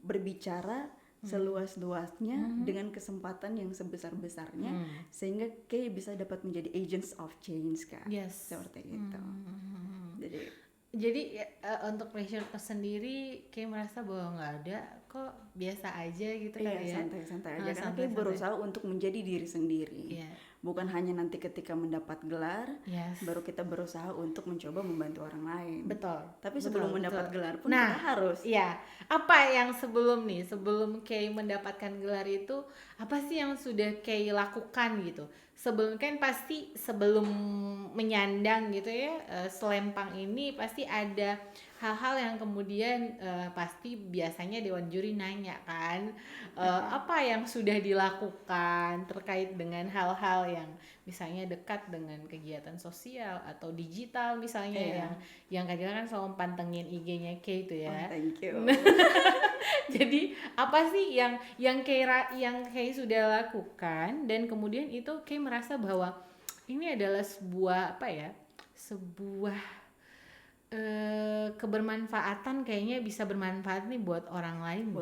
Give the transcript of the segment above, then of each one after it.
berbicara seluas-luasnya dengan kesempatan yang sebesar-besarnya sehingga kayak bisa dapat menjadi agents of change Kak. Seperti itu. Jadi untuk pressure sendiri kayak merasa bahwa nggak ada kok, biasa aja gitu kan ya. Santai-santai aja karena kayak berusaha untuk menjadi diri sendiri. Bukan hanya nanti ketika mendapat gelar baru kita berusaha untuk mencoba membantu orang lain. Tapi sebelum mendapat gelar pun kita harus. Apa yang sebelum kayak mendapatkan gelar itu apa sih yang sudah kayak lakukan gitu? Sebelum kan pasti sebelum menyandang gitu ya selempang ini pasti ada hal-hal yang kemudian pasti biasanya dewan juri nanya kan apa yang sudah dilakukan terkait dengan hal-hal yang misalnya dekat dengan kegiatan sosial atau digital misalnya yang kadang kan selalu pantengin IG-nya Kay itu ya. Thank you. Jadi apa sih yang Kay sudah lakukan dan kemudian itu Kay merasa bahwa ini adalah sebuah kebermanfaatan, kayaknya bisa bermanfaat nih buat orang lain.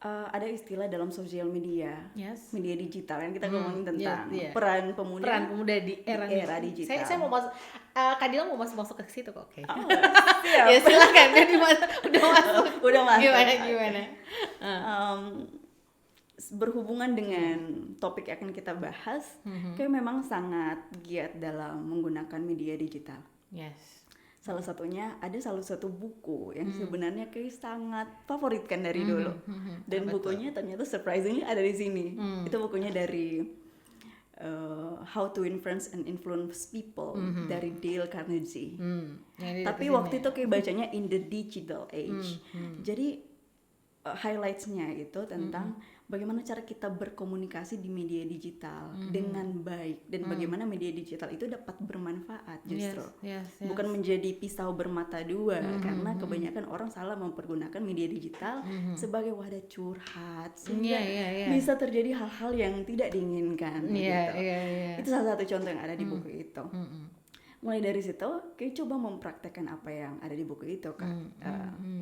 Ada istilah dalam sosial media, media digital yang kita ngomongin tentang peran pemuda di era digital. Saya mau masuk, Kadila mau masuk ke situ kok. Ya silakan, udah masuk. Gimana? Berhubungan dengan topik yang akan kita bahas, kayak memang sangat giat dalam menggunakan media digital. Salah satu buku yang sebenarnya kayak sangat favoritkan dari dulu. Dan bukunya ternyata surprisingly ada di sini. Itu bukunya dari How to Influence People dari Dale Carnegie. Tapi waktu itu kayak bacanya In the Digital Age. Jadi highlights-nya itu tentang bagaimana cara kita berkomunikasi di media digital dengan baik dan bagaimana media digital itu dapat bermanfaat justru. Bukan menjadi pisau bermata dua karena kebanyakan orang salah mempergunakan media digital sebagai wadah curhat sehingga bisa terjadi hal-hal yang tidak diinginkan gitu. Itu salah satu contoh yang ada di buku itu. Mulai dari situ kayak coba mempraktekkan apa yang ada di buku itu kan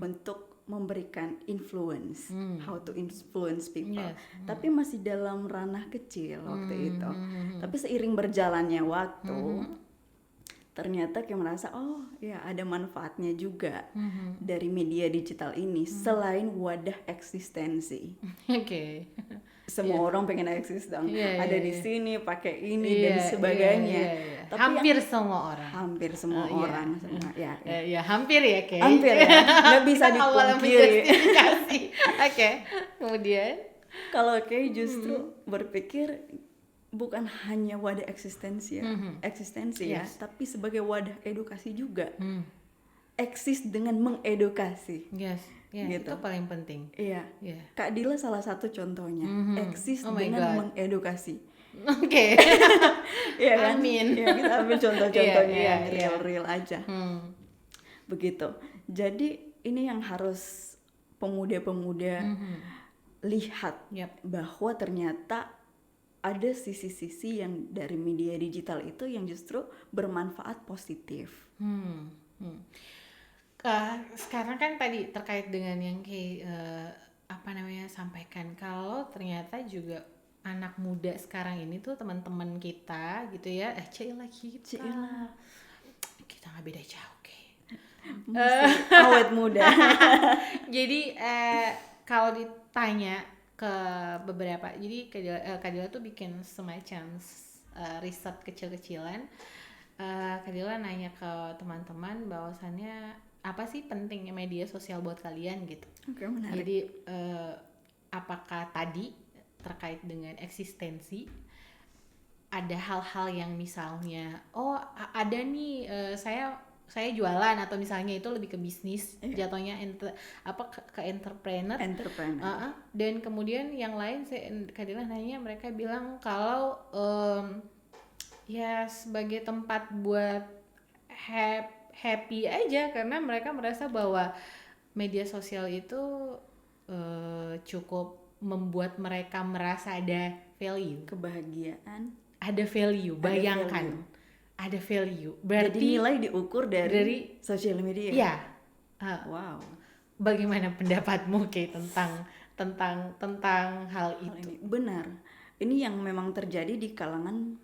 untuk memberikan influence, how to influence people. Tapi masih dalam ranah kecil waktu itu. Tapi seiring berjalannya waktu, ternyata kayak merasa ada manfaatnya juga dari media digital ini selain wadah eksistensi. Semua orang pengen eksis dong, ada di sini pakai ini dan sebagainya. Tapi hampir semua orang. Hampir semua orang. Hampir ya Kay. Hampir ya, nggak bisa dipungkiri. Kemudian kalau Kay justru berpikir bukan hanya wadah eksistensi ya, tapi sebagai wadah edukasi juga. Eksis dengan mengedukasi. Gitu. Itu paling penting. Kak Dila salah satu contohnya. Eksis dengan mengedukasi. Iya kan? Amin. Kita ambil contoh-contohnya yang real-real aja. Begitu. Jadi ini yang harus pemuda-pemuda lihat bahwa ternyata ada sisi-sisi yang dari media digital itu yang justru bermanfaat positif. Sekarang kan tadi terkait dengan yang kayak sampaikan kalau ternyata juga anak muda sekarang ini tuh teman-teman kita gitu ya, kita nggak beda jauh awet muda. Jadi kalau ditanya ke beberapa, jadi Kadila tuh bikin semacam riset kecil-kecilan. Kadila nanya ke teman-teman bahwasannya apa sih pentingnya media sosial buat kalian gitu. Menarik. Jadi apakah tadi terkait dengan eksistensi ada hal-hal yang misalnya ada nih saya jualan atau misalnya itu lebih ke bisnis jatuhnya ke entrepreneur. Dan kemudian yang lain Kadila nanya mereka bilang kalau sebagai tempat buat happy aja karena mereka merasa bahwa media sosial itu cukup membuat mereka merasa ada value, kebahagiaan, ada value, bayangkan ada value. Berarti jadi nilai diukur dari sosial media. Iya. Wow. bagaimana pendapatmu kayak tentang hal itu? Ini benar. Ini yang memang terjadi di kalangan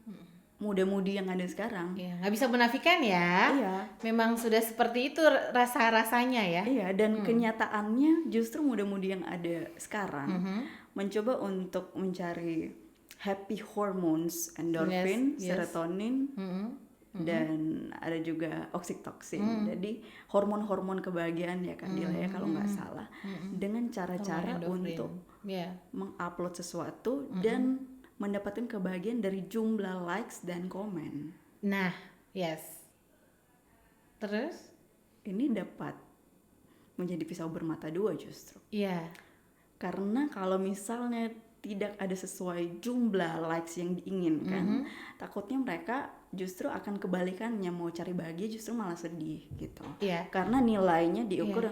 muda-mudi yang ada sekarang. Ya, nggak bisa menafikan ya. Iya. Memang sudah seperti itu rasa-rasanya ya. Iya, dan kenyataannya justru muda-mudi yang ada sekarang mencoba untuk mencari happy hormones, endorphin, serotonin, dan ada juga oksitoksin. Jadi hormon-hormon kebahagiaan ya Kak Dila ya kalau nggak salah. Dengan cara-cara untuk mengupload sesuatu dan mendapatkan kebahagiaan dari jumlah likes dan komen. Nah, yes. Terus? Ini dapat menjadi pisau bermata dua justru. Iya. Karena kalau misalnya tidak ada sesuai jumlah likes yang diinginkan, takutnya mereka justru akan kebalikannya, mau cari bahagia justru malah sedih gitu. Iya. Karena nilainya diukur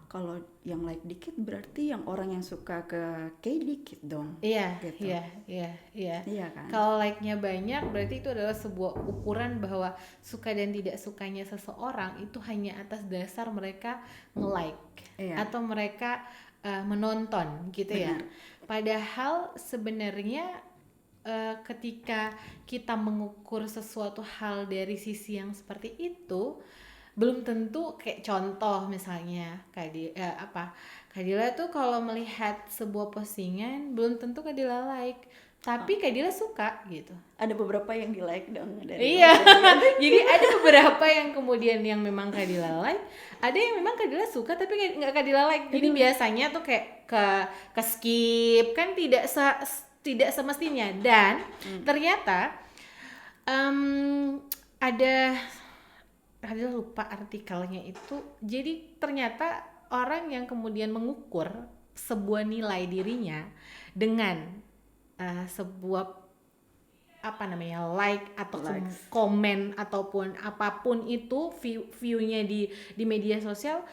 kalau yang like dikit berarti yang orang yang suka ke K dikit dong. Iya, gitu. iya. Iya kan? Kalau like-nya banyak berarti itu adalah sebuah ukuran bahwa suka dan tidak sukanya seseorang itu hanya atas dasar mereka nge-like atau mereka menonton gitu. Benar. Ya. Padahal sebenarnya ketika kita mengukur sesuatu hal dari sisi yang seperti itu, belum tentu kayak contoh misalnya Kadila tuh kalau melihat sebuah postingan belum tentu Kadila like, tapi Kadila suka gitu. Ada beberapa yang di like dong dari Iya. Jadi ada beberapa yang kemudian yang memang Kadila like, ada yang memang Kadila suka tapi nggak Kadila like. Jadi biasanya tuh kayak ke skip kan, tidak semestinya. Dan ternyata Kadila lupa artikelnya itu. Jadi ternyata orang yang kemudian mengukur sebuah nilai dirinya dengan sebuah like atau komen ataupun apapun itu view-nya di media sosial,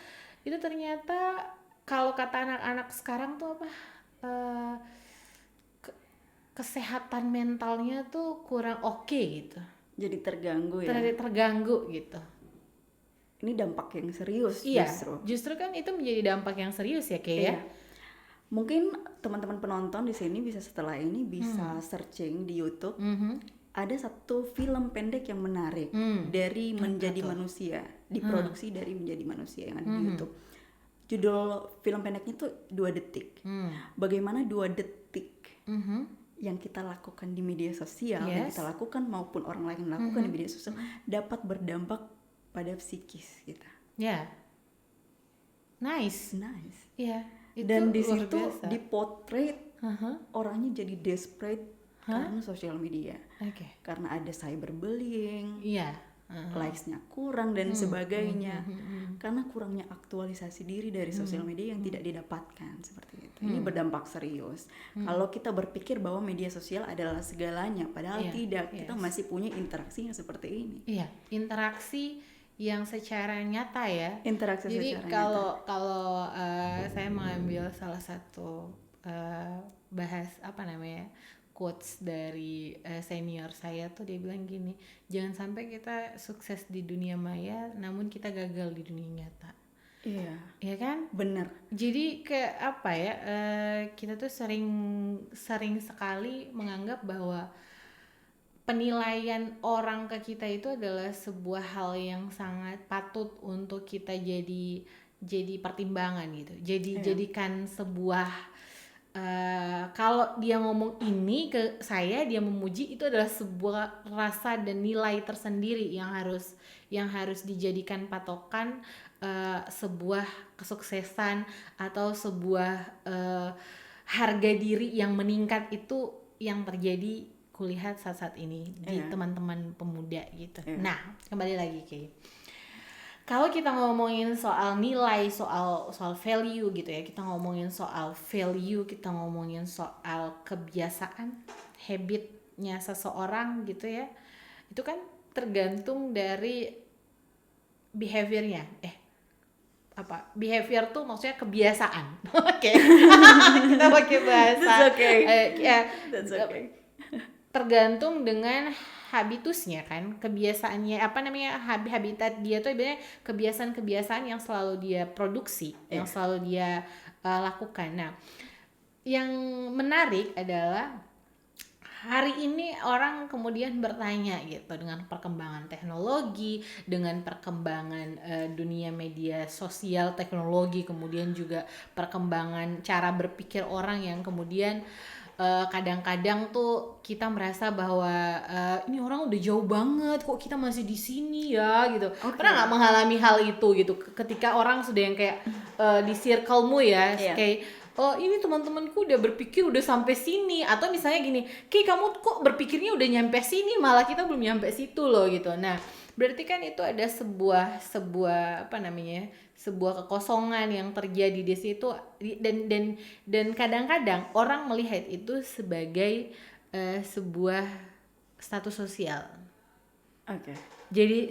itu ternyata kalau kata anak-anak sekarang tuh kesehatan mentalnya tuh kurang oke gitu. Jadi terganggu ya. Terganggu gitu. Ini dampak yang serius Justru kan itu menjadi dampak yang serius ya Kay ya. Mungkin teman-teman penonton di sini bisa setelah ini bisa searching di YouTube. Ada satu film pendek yang menarik dari Menjadi Manusia, diproduksi dari Menjadi Manusia yang ada di YouTube. Judul film pendeknya tuh 2 detik. Bagaimana 2 detik yang kita lakukan di media sosial, yang kita lakukan maupun orang lain lakukan di media sosial dapat berdampak pada psikis kita. Ya. Nice. Ya. Dan di situ dipotret orangnya jadi desperate karena sosial media. Karena ada cyberbullying. Likes-nya kurang dan sebagainya. Karena kurangnya aktualisasi diri dari sosial media yang tidak didapatkan seperti itu. Ini berdampak serius. Kalau kita berpikir bahwa media sosial adalah segalanya, padahal tidak. Kita masih punya interaksi yang seperti ini. Iya, interaksi yang secara nyata ya. Jadi kalau saya mengambil salah satu bahas quotes dari senior saya tuh, dia bilang gini, jangan sampai kita sukses di dunia maya namun kita gagal di dunia nyata. Iya kan? Bener. Jadi kita tuh sering sekali menganggap bahwa penilaian orang ke kita itu adalah sebuah hal yang sangat patut untuk kita jadi pertimbangan gitu. Jadikan sebuah kalau dia ngomong ini ke saya, dia memuji, itu adalah sebuah rasa dan nilai tersendiri yang harus dijadikan patokan sebuah kesuksesan atau sebuah harga diri yang meningkat itu yang terjadi kulihat saat ini di teman-teman pemuda gitu. Nah, kembali lagi Kay. Kalau kita ngomongin soal nilai, soal value gitu ya, kita ngomongin soal value, kita ngomongin soal kebiasaan, habitnya seseorang gitu ya, itu kan tergantung dari behaviornya. Behavior tuh maksudnya kebiasaan. Oke. Kita pakai bahasa. That's okay. Tergantung dengan habitusnya kan, kebiasaannya habitat dia tuh ibaratnya kebiasaan-kebiasaan yang selalu dia produksi, yang selalu dia lakukan. Nah, yang menarik adalah hari ini orang kemudian bertanya gitu, dengan perkembangan teknologi, dengan perkembangan dunia media sosial, teknologi, kemudian juga perkembangan cara berpikir orang yang kemudian kadang-kadang tuh kita merasa bahwa ini orang udah jauh banget, kok kita masih di sini ya gitu. Pernah nggak mengalami hal itu gitu, ketika orang sudah yang kayak di circlemu ya, kayak oh ini teman-temanku udah berpikir udah sampai sini, atau misalnya gini, kamu kok berpikirnya udah nyampe sini, malah kita belum nyampe situ loh gitu. Nah, berarti kan itu ada sebuah sebuah kekosongan yang terjadi di situ, dan kadang-kadang orang melihat itu sebagai sebuah status sosial. Jadi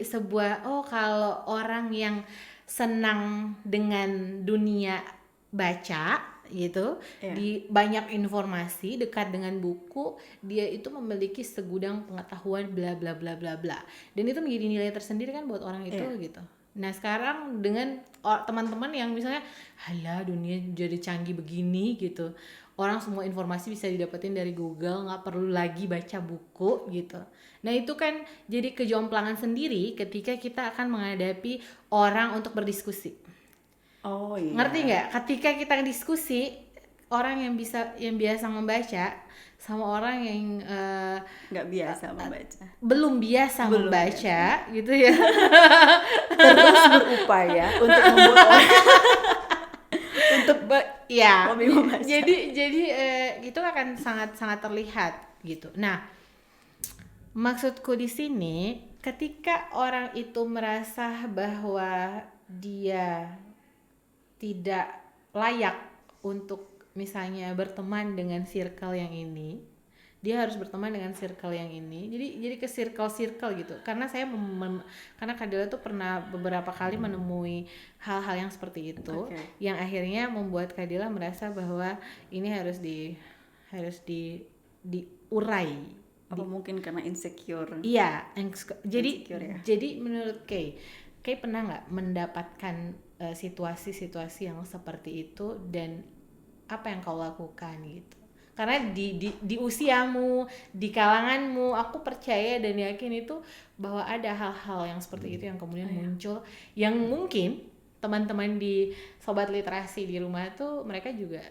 kalau orang yang senang dengan dunia baca gitu, di banyak informasi, dekat dengan buku, dia itu memiliki segudang pengetahuan bla bla bla bla bla, dan itu menjadi nilai tersendiri kan buat orang itu gitu. Nah sekarang dengan teman-teman yang misalnya halah dunia jadi canggih begini gitu, orang semua informasi bisa didapetin dari Google, nggak perlu lagi baca buku gitu. Nah itu kan jadi kejomplangan sendiri ketika kita akan menghadapi orang untuk berdiskusi. Ngerti nggak? Ketika kita diskusi, orang yang biasa membaca sama orang yang nggak biasa membaca, belum biasa membaca gitu ya, terus berupaya untuk membuat orang untuk lebih membaca. Jadi itu akan sangat terlihat gitu. Nah, maksudku di sini ketika orang itu merasa bahwa dia tidak layak untuk misalnya berteman dengan circle yang ini, dia harus berteman dengan circle yang ini. Jadi ke circle gitu. Karena saya karena Kadila tuh pernah beberapa kali menemui hal-hal yang seperti itu, yang akhirnya membuat Kadila merasa bahwa ini harus diurai. Apa mungkin karena insecure? Iya, jadi menurut Kay pernah nggak mendapatkan situasi-situasi yang seperti itu, dan apa yang kau lakukan gitu? Karena di usiamu, di kalanganmu, aku percaya dan yakin itu bahwa ada hal-hal yang seperti itu yang kemudian muncul, yang mungkin teman-teman di Sobat Literasi di rumah tuh mereka juga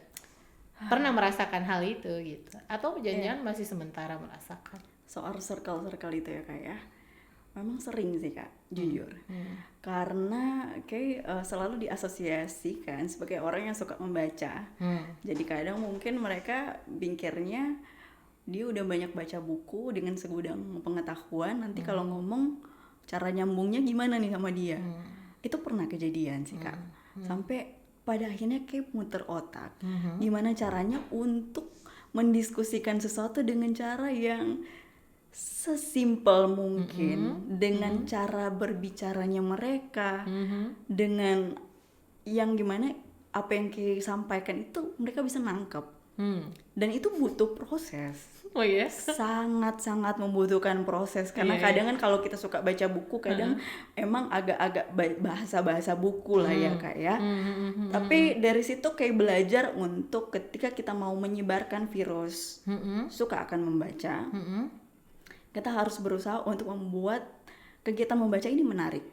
pernah merasakan hal itu gitu, atau jangan-jangan masih sementara merasakan. Soal circle itu ya Kak ya, memang sering sih Kak, jujur. Karena kayak selalu diasosiasikan sebagai orang yang suka membaca. Jadi kadang mungkin mereka bingkirnya dia udah banyak baca buku dengan segudang pengetahuan, nanti kalau ngomong cara nyambungnya gimana nih sama dia. Itu pernah kejadian sih Kak. Sampai pada akhirnya kayak muter otak. Gimana caranya untuk mendiskusikan sesuatu dengan cara yang sesimpel mungkin, dengan cara berbicaranya mereka, dengan yang gimana apa yang Kay sampaikan itu mereka bisa nangkep. Dan itu butuh proses. Sangat-sangat membutuhkan proses, karena kadang kan kalau kita suka baca buku kadang emang agak-agak bahasa-bahasa buku lah ya Kak ya. Tapi dari situ kayak belajar untuk ketika kita mau menyebarkan virus suka akan membaca, kita harus berusaha untuk membuat kegiatan membaca ini menarik.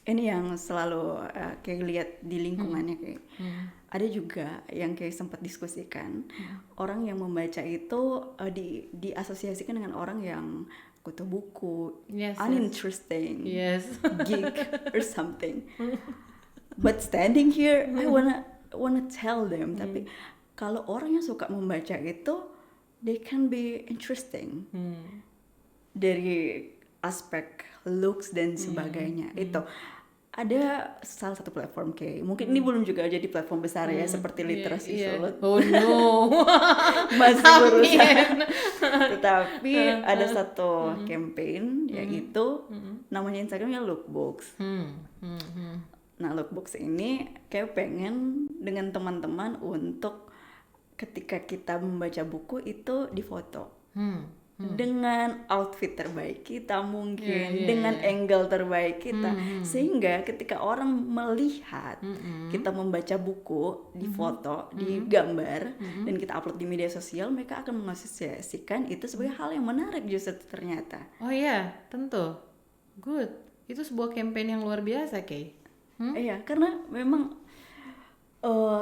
Ini yang selalu kayak lihat di lingkungannya kayak. Ada juga yang kayak sempat diskusikan, orang yang membaca itu diasosiasikan dengan orang yang kutu buku, uninteresting, geek or something. But standing here, I wanna tell them, tapi kalau orang yang suka membaca itu, they can be interesting dari aspek looks dan sebagainya. Itu ada salah satu platform kayak mungkin ini belum juga jadi platform besar ya seperti Literasi Sulut. Oh no. Masih berusaha. Tetapi ada satu campaign yaitu namanya Instagramnya Lookbooks. Nah Lookbooks ini kayak pengen dengan teman-teman untuk ketika kita membaca buku itu difoto. dengan outfit terbaik kita mungkin, dengan angle terbaik kita, sehingga ketika orang melihat kita membaca buku di foto, di gambar, dan kita upload di media sosial, mereka akan mengasosiasikan itu sebagai hal yang menarik justru ternyata. Oh iya, tentu. Good. Itu sebuah campaign yang luar biasa, Kay. Iya, karena memang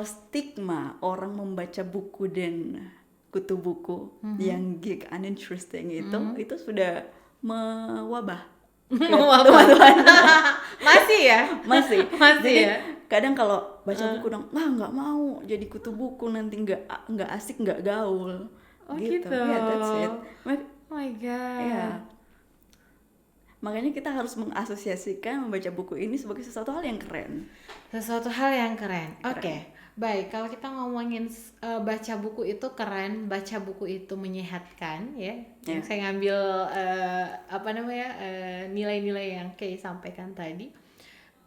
stigma orang membaca buku dan kutu buku yang geek uninteresting itu sudah mewabah ke teman-teman. Masih ya? Masih jadi ya? kadang kalau baca buku dong nggak mau jadi kutu buku, nanti nggak asik, nggak gaul. Gitu. Yeah, that's it. Oh my god. Yeah. Makanya kita harus mengasosiasikan membaca buku ini sebagai sesuatu hal yang keren. Sesuatu hal yang keren. Oke. Baik, kalau kita ngomongin baca buku itu keren, baca buku itu menyehatkan, ya. Yang saya ngambil nilai-nilai yang Kay sampaikan tadi.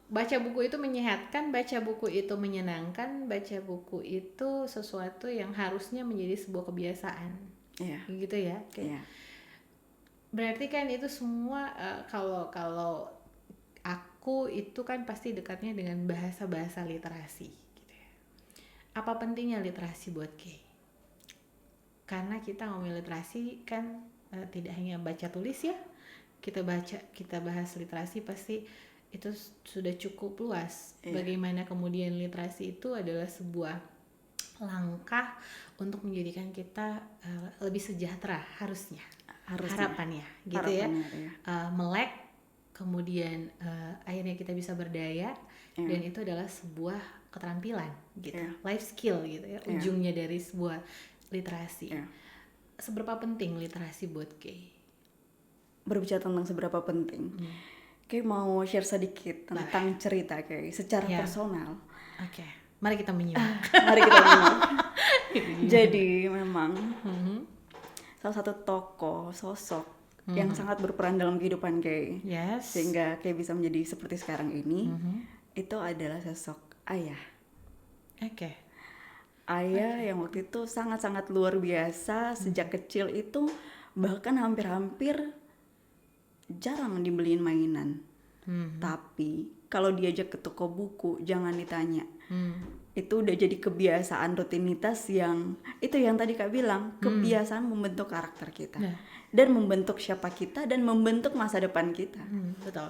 Baca buku itu menyehatkan, baca buku itu menyenangkan, baca buku itu sesuatu yang harusnya menjadi sebuah kebiasaan. Iya. Gitu ya. Iya. Berarti kan itu semua kalau aku itu kan pasti dekatnya dengan bahasa-bahasa literasi gitu ya. Apa pentingnya literasi buat Kay? Karena kita ngomongin literasi kan tidak hanya baca tulis ya. Kita bahas literasi pasti itu sudah cukup luas. Iya. Bagaimana kemudian literasi itu adalah sebuah langkah untuk menjadikan kita lebih sejahtera harusnya. Harapannya gitu ya. Melek, kemudian akhirnya kita bisa berdaya, dan itu adalah sebuah keterampilan gitu, life skill gitu ya, ujungnya dari sebuah literasi. Seberapa penting literasi buat Kay? Berbicara tentang seberapa penting, Kay mau share sedikit tentang cerita Kay secara personal. Oke. Mari kita menyimak. Jadi memang salah satu tokoh sosok yang sangat berperan dalam kehidupan Kay, sehingga Kay bisa menjadi seperti sekarang ini, itu adalah sosok ayah. Ayah yang waktu itu sangat-sangat luar biasa. Sejak kecil itu bahkan hampir-hampir jarang dibeliin mainan. Tapi kalau diajak ke toko buku jangan ditanya. Itu udah jadi kebiasaan, rutinitas yang itu yang tadi Kak bilang, kebiasaan membentuk karakter kita dan membentuk siapa kita dan membentuk masa depan kita. Betul.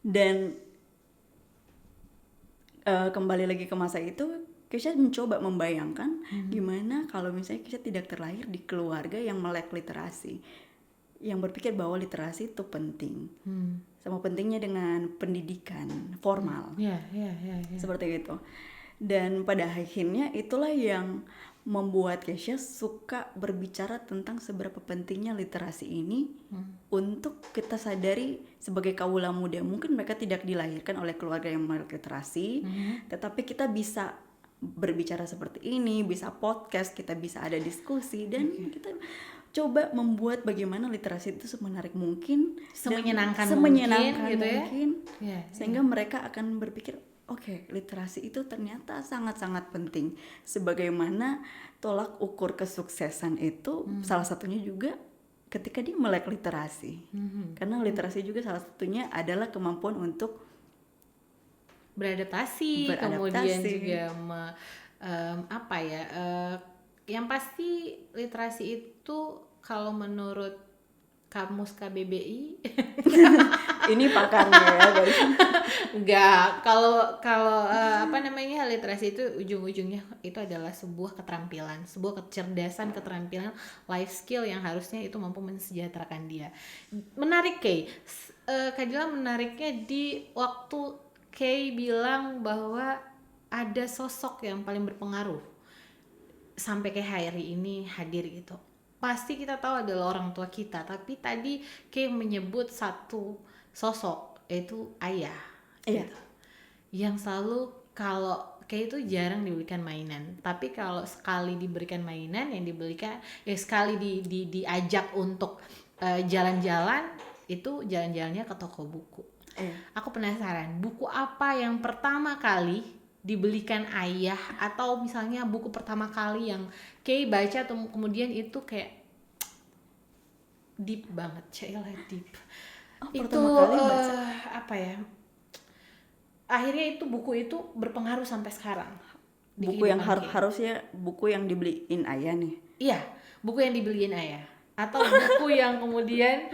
Dan kembali lagi ke masa itu, Kesha mencoba membayangkan gimana kalau misalnya Kesha tidak terlahir di keluarga yang melek literasi, yang berpikir bahwa literasi itu penting, sama pentingnya dengan pendidikan formal, seperti itu. Dan pada akhirnya itulah yang membuat Kesha suka berbicara tentang seberapa pentingnya literasi ini untuk kita sadari sebagai kaula muda. Mungkin mereka tidak dilahirkan oleh keluarga yang melek literasi, tetapi kita bisa berbicara seperti ini, bisa podcast, kita bisa ada diskusi, dan kita coba membuat bagaimana literasi itu semenarik mungkin, semenyenangkan gitu ya, mungkin. Sehingga mereka akan berpikir, oke, literasi itu ternyata sangat-sangat penting. Sebagaimana tolak ukur kesuksesan itu salah satunya juga ketika dia melek literasi. Karena literasi juga salah satunya adalah kemampuan untuk beradaptasi. Kemudian juga yang pasti literasi itu kalau menurut Kamus KBBI ini pakarnya ya guys. Enggak, kalau literasi itu ujung-ujungnya itu adalah sebuah keterampilan, sebuah kecerdasan, keterampilan, life skill yang harusnya itu mampu mensejahterakan dia. Menarik Kay, Kadila menariknya di waktu Kay bilang bahwa ada sosok yang paling berpengaruh sampai kayak hari ini hadir gitu. Pasti kita tahu adalah orang tua kita, tapi tadi Kay menyebut satu sosok, yaitu ayah. Gitu. Yang selalu kalau Kay itu jarang diberikan mainan, tapi kalau sekali diberikan mainan, yang diberikan sekali diajak untuk jalan-jalan, itu jalan-jalannya ke toko buku. Aku penasaran, buku apa yang pertama kali dibelikan ayah, atau misalnya buku pertama kali yang Kay baca kemudian itu kayak deep banget, Cila, deep. Itu pertama kali baca. apa ya? Akhirnya itu buku itu berpengaruh sampai sekarang. Buku yang harusnya buku yang dibeliin ayah nih. Iya, buku yang dibeliin ayah. Atau buku yang kemudian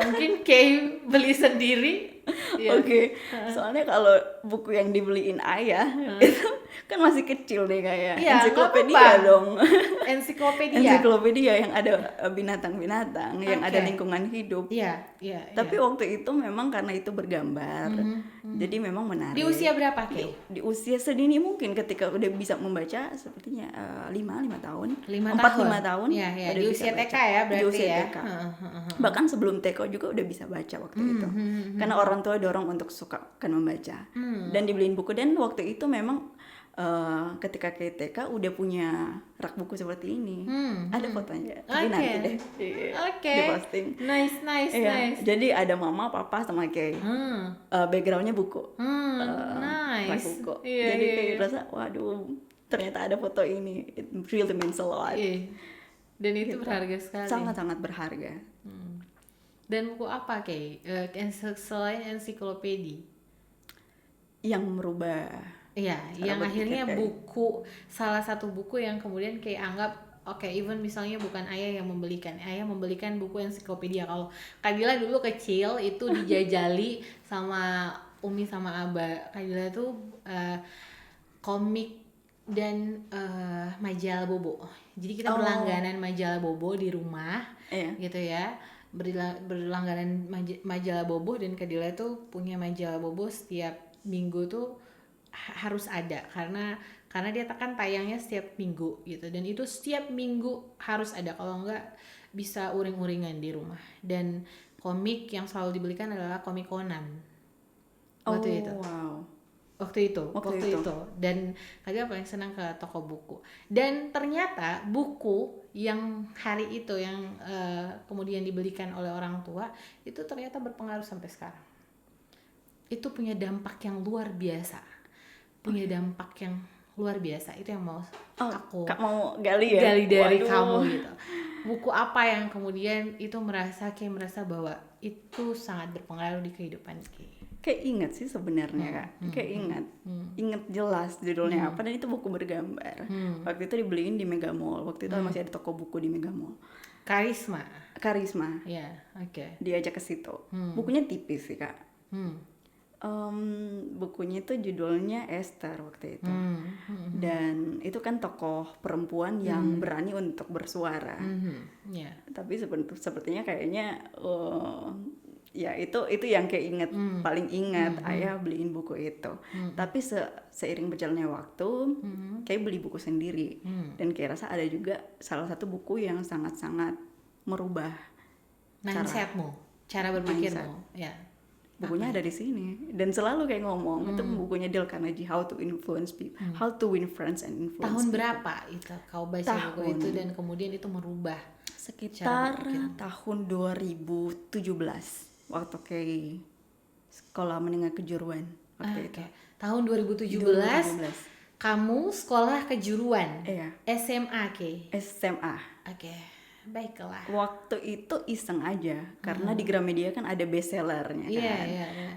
mungkin Kay beli sendiri. Ya. Oke. Soalnya kalau buku yang dibeliin ayah itu kan masih kecil deh, kayak ensiklopedia dong. Ensiklopedia yang ada binatang-binatang, yang ada lingkungan hidup. Iya. Tapi waktu itu memang karena itu bergambar, jadi memang menarik. Di usia berapa, Kay? Di usia sedini mungkin, ketika udah bisa membaca sepertinya 5 tahun, 4-5 tahun. Iya. Di usia TK ya berarti di usia ya. TK. Bahkan sebelum TK juga udah bisa baca waktu itu. Karena orang tua dorong untuk suka kan membaca. Dan dibeliin buku, dan waktu itu memang ketika ke TK udah punya rak buku seperti ini. Ada fotonya, tapi nanti deh di posting. Nice. Jadi ada mama, papa, sama Kay. Backgroundnya buku, nice. rak buku. Jadi kayak rasa, waduh, ternyata ada foto ini. It really means a lot. Dan itu berharga sekali. Sangat-sangat berharga. Dan buku apa, Kay? Selain ensiklopedia yang merubah. Iya, yang akhirnya buku, salah satu buku yang kemudian kayak anggap even misalnya bukan ayah yang membelikan, ayah membelikan buku ensiklopedia. Kalau Kadila dulu kecil itu dijajali sama Umi sama Aba. Kadila tuh komik dan majalah Bobo. Jadi kita berlangganan majalah Bobo di rumah, gitu ya. Berlangganan majalah Bobo, dan Kadila tuh punya majalah Bobo setiap minggu tuh harus ada, karena dia kan tayangnya setiap minggu gitu, dan itu setiap minggu harus ada, kalau enggak bisa uring-uringan di rumah. Dan komik yang selalu dibelikan adalah komik Conan waktu itu. Dan Kadila paling senang ke toko buku, dan ternyata buku yang hari itu yang kemudian dibelikan oleh orang tua itu ternyata berpengaruh sampai sekarang. Itu punya dampak yang luar biasa. Itu yang mau aku gali dari kamu gitu. Buku apa yang kemudian itu merasa bahwa itu sangat berpengaruh di kehidupan kayak ingat sih sebenarnya, Kak. Kayak ingat jelas judulnya apa, dan itu buku bergambar. Waktu itu dibeliin di Mega Mall. Waktu itu masih ada toko buku di Mega Mall. Karisma. Ya, diajak ke situ. Bukunya tipis sih, Kak. Bukunya itu judulnya Esther waktu itu. Dan itu kan tokoh perempuan yang berani untuk bersuara. Tapi sepertinya kayaknya ya itu yang kayak paling ingat ayah beliin buku itu. Tapi seiring berjalannya waktu, kayak beli buku sendiri. Dan kayak rasa ada juga salah satu buku yang sangat-sangat merubah mindsetmu, cara berpikirmu. Ya. Bukunya ada di sini, dan selalu kayak ngomong itu bukunya Dale Carnegie, How to Influence People, How to Win Friends and Influence Tahun People. Berapa itu kau baca buku itu dan kemudian itu merubah? Sekitar tahun 2017 waktu kayak sekolah menengah kejuruan waktu itu. Tahun 2017 kamu sekolah kejuruan. SMA SMA. Baiklah. Waktu itu iseng aja, karena di Gramedia kan ada bestsellernya kan.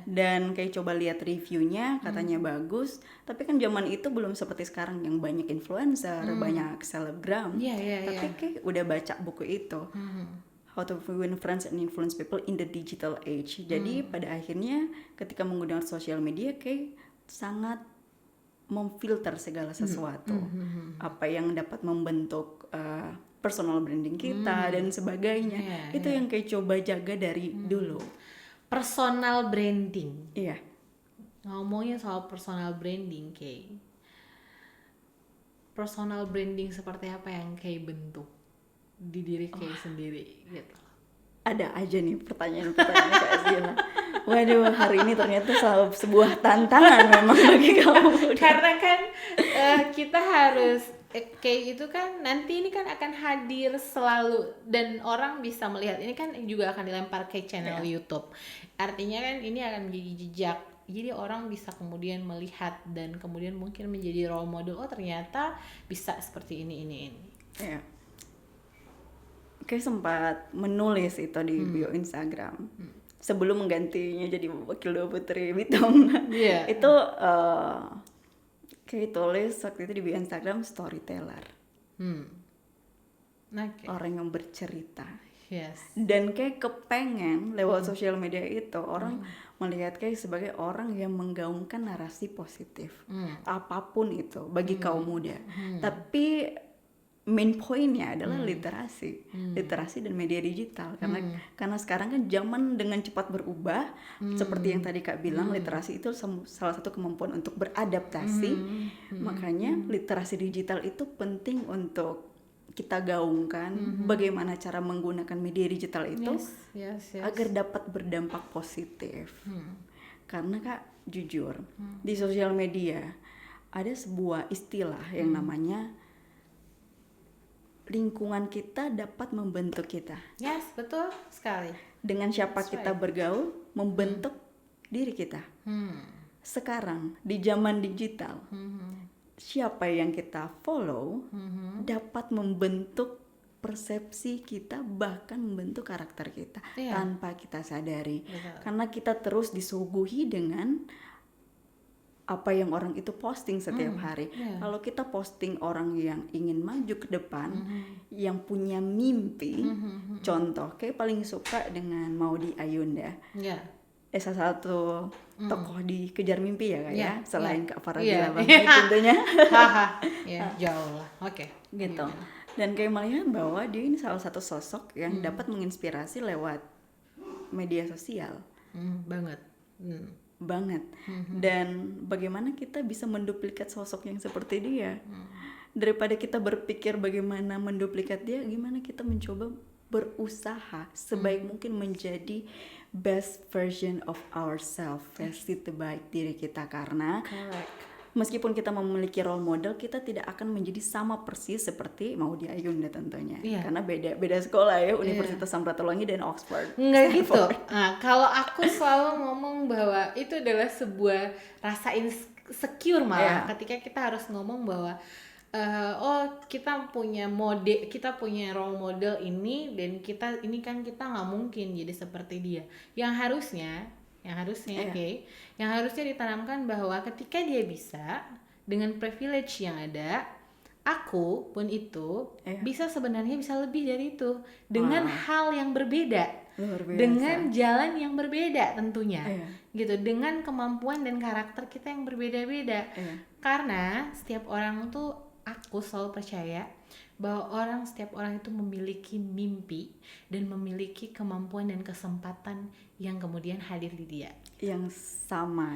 Dan kayak coba lihat reviewnya, katanya bagus. Tapi kan zaman itu belum seperti sekarang yang banyak influencer, banyak selebgram. Tapi kayak udah baca buku itu, How to Win Friends and Influence People in the Digital Age. Jadi pada akhirnya ketika menggunakan sosial media, kayak sangat memfilter segala sesuatu. Apa yang dapat membentuk personal branding kita dan sebagainya. Itu yang kayak coba jaga dari dulu. Personal branding. Iya. Ngomongnya soal personal branding, Kay. Personal branding seperti apa yang Kay bentuk di diri Kay sendiri gitu. Ada aja nih pertanyaan-pertanyaan Kak Zila. Waduh, hari ini ternyata sebuah tantangan memang bagi kamu. Karena kan kita harus kayak itu kan nanti ini kan akan hadir selalu dan orang bisa melihat, ini kan juga akan dilempar ke channel YouTube. Artinya kan ini akan menjadi jejak, jadi orang bisa kemudian melihat dan kemudian mungkin menjadi role model. Oh ternyata bisa seperti ini. kayak sempat menulis itu di bio Instagram sebelum menggantinya jadi Wakil Dua Putri Bitung. Itu kayak tulis waktu itu di bio Instagram storyteller, orang yang bercerita. Dan kayak kepengen lewat sosial media itu orang melihat kayak sebagai orang yang menggaungkan narasi positif apapun itu bagi kaum muda. Tapi main poinnya adalah literasi dan media digital, karena sekarang kan zaman dengan cepat berubah. Seperti yang tadi Kak bilang, literasi itu salah satu kemampuan untuk beradaptasi. Makanya literasi digital itu penting untuk kita gaungkan, bagaimana cara menggunakan media digital itu agar dapat berdampak positif. Karena Kak jujur, di sosial media ada sebuah istilah yang namanya lingkungan kita dapat membentuk kita. Betul sekali. Dengan siapa kita bergaul membentuk diri kita. Sekarang di zaman digital, siapa yang kita follow dapat membentuk persepsi kita, bahkan membentuk karakter kita tanpa kita sadari. Karena kita terus disuguhi dengan apa yang orang itu posting setiap hari. Kalau kita posting orang yang ingin maju ke depan, yang punya mimpi, contoh kayak paling suka dengan Maudy Ayunda. Salah satu tokoh di Kejar Mimpi ya Kak ya, selain Kak Faradila Bangsa tentunya. Jauh lah. Gitu. Dan kayak melihat bahwa dia ini salah satu sosok yang dapat menginspirasi lewat media sosial. Banget. Dan bagaimana kita bisa menduplikat sosok yang seperti dia. Daripada kita berpikir bagaimana menduplikat dia, gimana kita mencoba berusaha sebaik mungkin menjadi best version of ourselves, versi terbaik diri kita. Karena meskipun kita memiliki role model, kita tidak akan menjadi sama persis seperti Maudy Ayunda tentunya. Karena beda sekolah ya, Universitas Samratulangi dan Oxford. Enggak gitu. Nah, kalau aku selalu ngomong bahwa itu adalah sebuah rasa insecure malah ketika kita harus ngomong bahwa kita punya role model ini, dan kita nggak mungkin jadi seperti dia. Yang harusnya ditanamkan bahwa ketika dia bisa dengan privilege yang ada, aku pun itu bisa lebih dari itu dengan hal yang berbeda, dengan jalan yang berbeda tentunya, gitu, dengan kemampuan dan karakter kita yang berbeda-beda. Karena setiap orang tuh, aku selalu percaya bahwa setiap orang itu memiliki mimpi dan memiliki kemampuan dan kesempatan yang kemudian hadir di dia. Yang sama,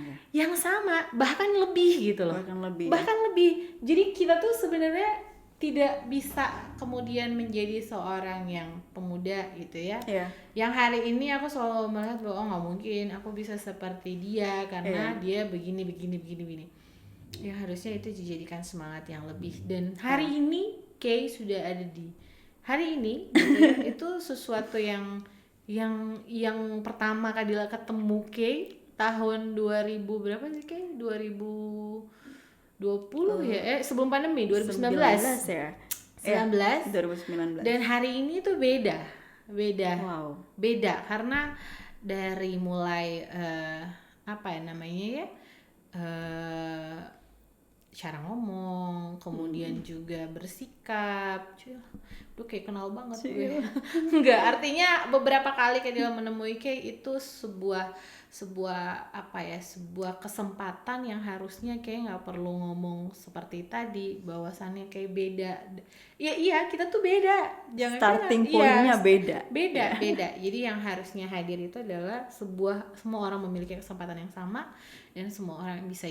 bahkan lebih gitu loh. Bahkan lebih. Jadi kita tuh sebenarnya tidak bisa kemudian menjadi seorang yang pemuda gitu ya. Yang hari ini aku selalu melihat bahwa nggak mungkin aku bisa seperti dia karena dia begini. Ya harusnya itu dijadikan semangat yang lebih. Dan hari ini Kay sudah ada di hari ini gitu ya, itu sesuatu yang pertama kali ketemu Kay tahun 2000 berapa sih Kay? 2020 ya? Sebelum pandemi 2019 ya. 2019. Dan hari ini tuh beda. Beda karena dari mulai cara ngomong, kemudian juga bersikap. Duh kayak kenal banget gue. Enggak, artinya beberapa kali kayak dia menemui kayak itu sebuah kesempatan yang harusnya kayak nggak perlu ngomong seperti tadi, bahwasannya kayak beda. Iya kita tuh beda. Starting point-nya beda. Jadi yang harusnya hadir itu adalah semua orang memiliki kesempatan yang sama, dan semua orang bisa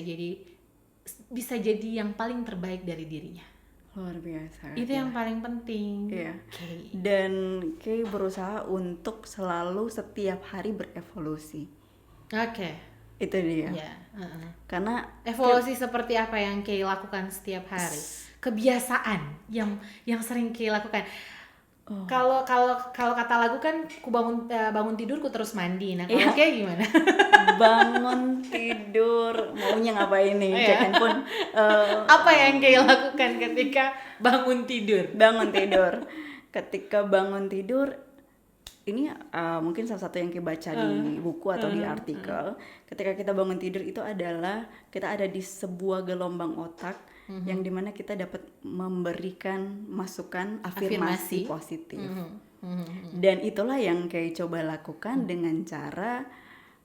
jadi yang paling terbaik dari dirinya. Luar biasa. Itu yang paling penting. Dan Kay berusaha untuk selalu setiap hari berevolusi. Itu dia. Karena evolusi seperti apa yang Kay lakukan setiap hari? Kebiasaan yang sering Kay lakukan. Kalau kata lagu kan ku bangun tidur ku terus mandi. Nah kalau kayak gimana? Bangun tidur maunya ngapain nih? Cek handphone. Apa yang Kay lakukan ketika bangun tidur? ketika bangun tidur, ini mungkin salah satu yang kita baca di buku atau di artikel, ketika kita bangun tidur itu adalah kita ada di sebuah gelombang otak yang dimana kita dapat memberikan masukan afirmasi positif. Dan itulah yang kayak coba lakukan dengan cara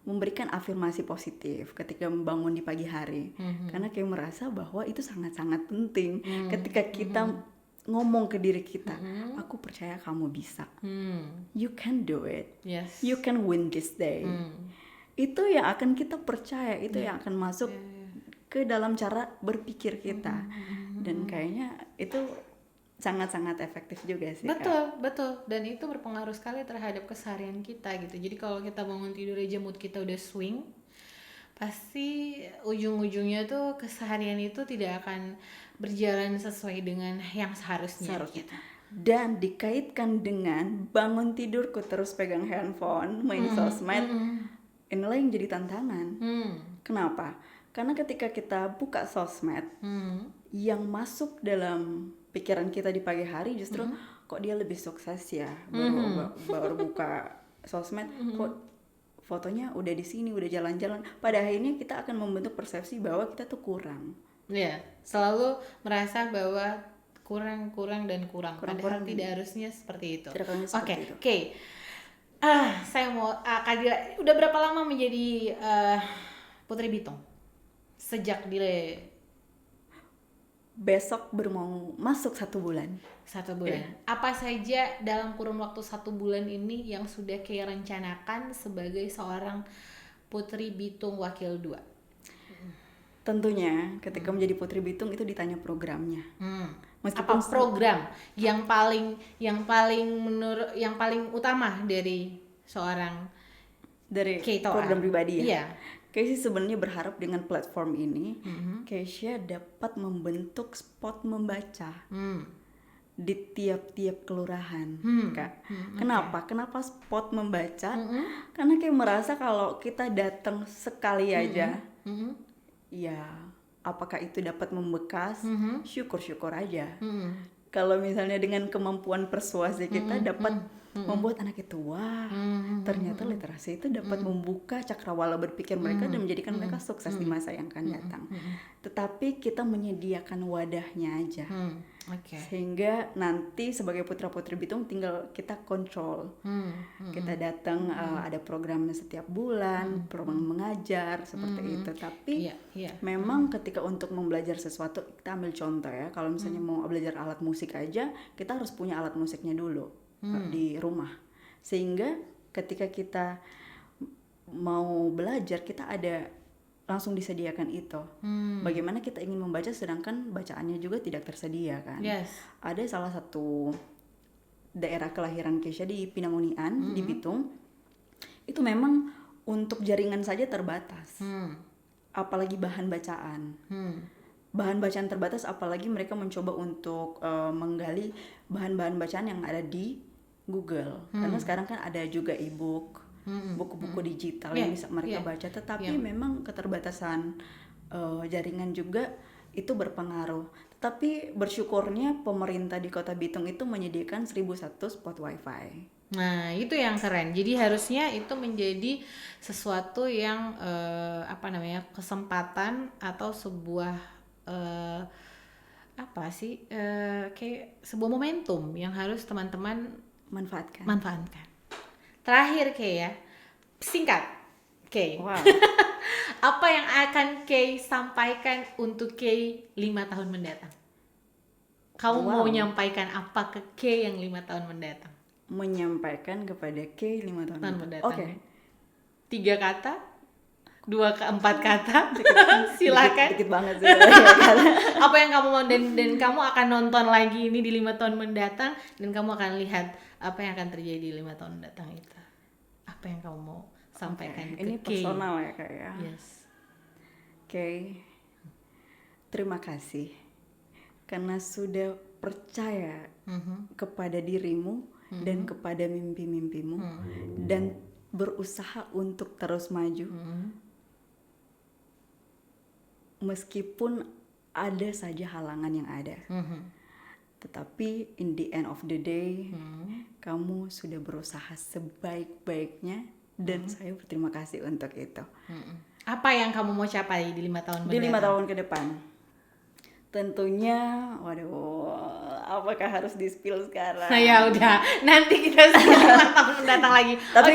memberikan afirmasi positif ketika bangun di pagi hari. Karena kayak merasa bahwa itu sangat-sangat penting ketika kita ngomong ke diri kita, aku percaya kamu bisa, you can do it, you can win this day. Itu yang akan kita percaya, itu yang akan masuk ke dalam cara berpikir kita. Dan kayaknya itu sangat-sangat efektif juga sih. Betul. Dan itu berpengaruh sekali terhadap keseharian kita gitu. Jadi kalau kita bangun tidur aja mood kita udah swing, pasti ujung-ujungnya tuh keseharian itu tidak akan berjalan sesuai dengan yang seharusnya. Gitu. Dan dikaitkan dengan bangun tidurku terus pegang handphone, main sosmed, inilah yang jadi tantangan. Kenapa? Karena ketika kita buka sosmed, yang masuk dalam pikiran kita di pagi hari justru kok dia lebih sukses ya, baru buka sosmed, kok fotonya udah di sini, udah jalan-jalan. Pada akhirnya kita akan membentuk persepsi bahwa kita tuh kurang. Selalu merasa bahwa kurang. Padahal tidak harusnya seperti itu. Oke. Saya mau Kak Dila, udah berapa lama menjadi Putri Bitung? Sejak besok baru mau masuk 1 bulan. 1 bulan. Apa saja dalam kurun waktu 1 bulan ini yang sudah kayak rencanakan sebagai seorang Putri Bitung Wakil 2? Tentunya ketika menjadi Putri Bitung itu ditanya programnya. Apa program yang paling utama dari seorang program pribadi ya? Kayak sih sebenarnya berharap dengan platform ini, Keisha dapat membentuk spot membaca di tiap-tiap kelurahan, Kak. Kenapa spot membaca? Karena kayak merasa kalau kita datang sekali aja, ya apakah itu dapat membekas? Syukur-syukur aja. Kalau misalnya dengan kemampuan persuasi kita dapat membuat anak itu ternyata literasi itu dapat membuka cakrawala berpikir mereka dan menjadikan mereka sukses di masa yang akan datang. Tetapi kita menyediakan wadahnya aja. Sehingga nanti sebagai putra-putri Bitung tinggal kita kontrol. Kita datang ada programnya setiap bulan, program mengajar seperti itu. Tapi memang ketika untuk membelajar sesuatu, kita ambil contoh ya, kalau misalnya mau belajar alat musik aja, kita harus punya alat musiknya dulu di rumah. Sehingga ketika kita mau belajar, kita ada langsung disediakan itu. Bagaimana kita ingin membaca sedangkan bacaannya juga tidak tersedia kan. Ada salah satu daerah kelahiran Keisha di Pinangunian, di Bitung, itu memang untuk jaringan saja terbatas. Apalagi bahan bacaan. Bahan bacaan terbatas, apalagi mereka mencoba untuk menggali bahan-bahan bacaan yang ada di Google. Karena sekarang kan ada juga e-book, buku-buku digital yang bisa mereka baca, tetapi memang keterbatasan jaringan juga itu berpengaruh. Tetapi bersyukurnya pemerintah di Kota Bitung itu menyediakan 1.001 spot wifi. Nah itu yang keren. Jadi harusnya itu menjadi sesuatu yang kesempatan atau sebuah kayak sebuah momentum yang harus teman-teman manfaatkan. Terakhir singkat, apa yang akan Kay sampaikan untuk Kay 5 tahun mendatang? Kamu mau menyampaikan apa ke Kay yang 5 tahun mendatang? Menyampaikan kepada Kay 5 tahun mendatang. Oke. 3 kata, 2 ke 4 kata, silakan. Dikit banget sih. Apa yang kamu mau dan kamu akan nonton lagi ini di 5 tahun mendatang dan kamu akan lihat apa yang akan terjadi di 5 tahun mendatang itu. Apa yang kamu mau sampaikan ke ini Kay? Personal ya Kak ya. Kay, terima kasih karena sudah percaya kepada dirimu dan kepada mimpi-mimpimu dan berusaha untuk terus maju. Meskipun ada saja halangan yang ada. Tetapi in the end of the day, kamu sudah berusaha sebaik-baiknya dan saya berterima kasih untuk itu. Apa yang kamu mau capai di 5 tahun mendatang? Di 5 tahun ke depan, tentunya, waduh, apakah harus di-spill sekarang? Ya udah, nanti kita 5 tahun mendatang lagi. Tapi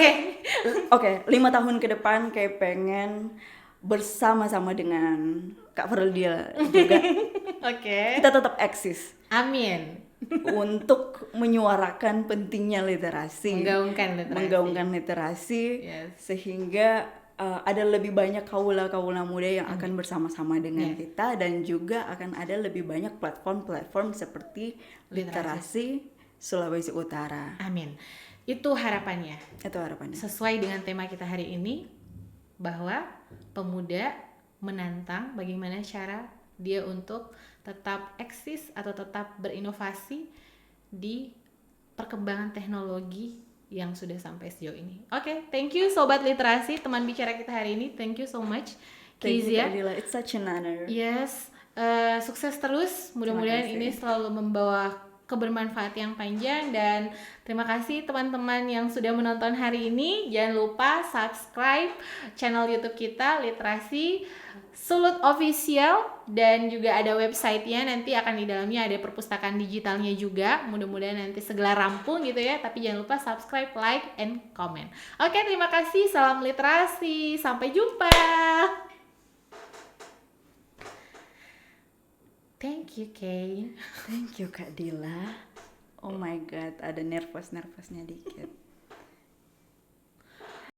oke, 5 tahun ke depan kayak pengen bersama-sama dengan Kak Ferdia juga. Oke. Kita tetap eksis. Amin. Untuk menyuarakan pentingnya literasi, menggaungkan literasi, sehingga ada lebih banyak kaula-kaula muda yang akan bersama-sama dengan kita, dan juga akan ada lebih banyak platform-platform seperti literasi Sulawesi Utara. Amin. Itu harapannya. Sesuai dengan tema kita hari ini, bahwa pemuda menantang bagaimana cara dia untuk tetap eksis atau tetap berinovasi di perkembangan teknologi yang sudah sampai sejauh ini. Oke, thank you Sobat Literasi, teman bicara kita hari ini. Thank you so much, Kezia. Thank you, Adila. It's such an honor. Yes, sukses terus. Mudah-mudahan ini selalu membawa kebermanfaat yang panjang, dan terima kasih teman-teman yang sudah menonton hari ini. Jangan lupa subscribe channel YouTube kita Literasi Sulut Official, dan juga ada websitenya, nanti akan di dalamnya ada perpustakaan digitalnya juga. Mudah-mudahan nanti segera rampung gitu ya, tapi jangan lupa subscribe, like, and comment. Oke, terima kasih, salam literasi, sampai jumpa. Thank you, Kay. Thank you, Kak Dila. Oh my god, ada nervous-nervousnya dikit.